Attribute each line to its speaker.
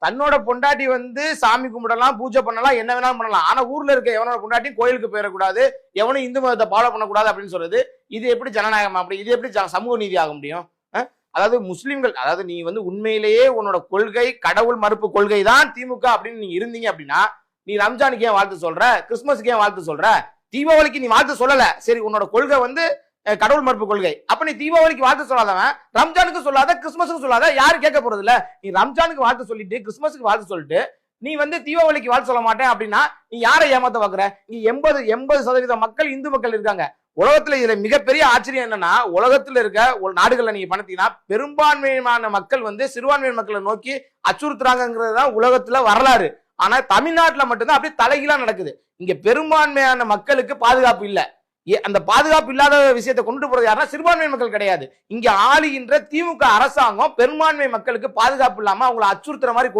Speaker 1: தன்னோட பொண்டாட்டி வந்து சாமி கும்பிடலாம், பூஜை பண்ணலாம், என்ன வேணாலும் பண்ணலாம். ஆனா ஊர்ல இருக்க எவனோட பொண்டாட்டி கோயிலுக்கு போயிடக்கூடாது, எவனும் இந்து மதத்தை ஃபாலோ பண்ணக்கூடாது அப்படின்னு சொல்றது இது எப்படி ஜனநாயகம்? அப்படி இது எப்படி சமூக நீதி ஆக முடியும்? அதாவது முஸ்லிம்கள், அதாவது நீ வந்து உண்மையிலேயே உன்னோட கொள்கை கடவுள் மறுப்பு கொள்கை தான் திமுக அப்படின்னு நீங்க இருந்தீங்க அப்படின்னா, நீ ரம்ஜானுக்கு ஏன் வாழ்த்து சொல்ற? கிறிஸ்துமஸ்க்கு ஏன் வாழ்த்து சொல்ற? தீபாவளிக்கு நீ வாழ்த்து சொல்லல, சரி உன்னோட கொள்கை வந்து கடவுள் மறுப்பு கொள்கை. அப்ப நீ தீபாவளிக்கு வாழ்த்து சொல்லாதவன் ரம்ஜானுக்கு சொல்லாத, கிறிஸ்துமஸுக்கு சொல்லாத, யாரு கேட்க போறது இல்ல. நீ ரம்ஜானுக்கு வாழ்த்து சொல்லிட்டு கிறிஸ்துமஸுக்கு வாழ்த்து சொல்லிட்டு நீ வந்து தீபாவளிக்கு வாழ்த்து சொல்ல மாட்டேன் அப்படின்னா நீ யாரை ஏமாத்த பாக்குற? நீ 80% மக்கள் இந்து மக்கள் இருக்காங்க உலகத்துல. இதுல மிகப்பெரிய ஆச்சரியம் என்னன்னா, உலகத்துல இருக்க ஒரு நாடுகள்ல நீங்க பண்ணீங்கன்னா பெரும்பான்மையான மக்கள் வந்து சிறுபான்மை மக்களை நோக்கி அச்சுறுத்துறாங்கிறது தான் உலகத்துல வரலாறு. ஆனா தமிழ்நாட்டுல மட்டும்தான் அப்படியே தலைகீழா நடக்குது. இங்க பெரும்பான்மையான மக்களுக்கு பாதுகாப்பு இல்ல. அந்த பாதுகாப்பு இல்லாத விஷயத்தை கொண்டு போறது யாருன்னா சிறுபான்மை மக்கள் கிடையாது. இங்க ஆளுகின்ற திமுக அரசாங்கம் பெரும்பான்மை மக்களுக்கு பாதுகாப்பு இல்லாம அவங்களை அச்சுறுத்துற மாதிரி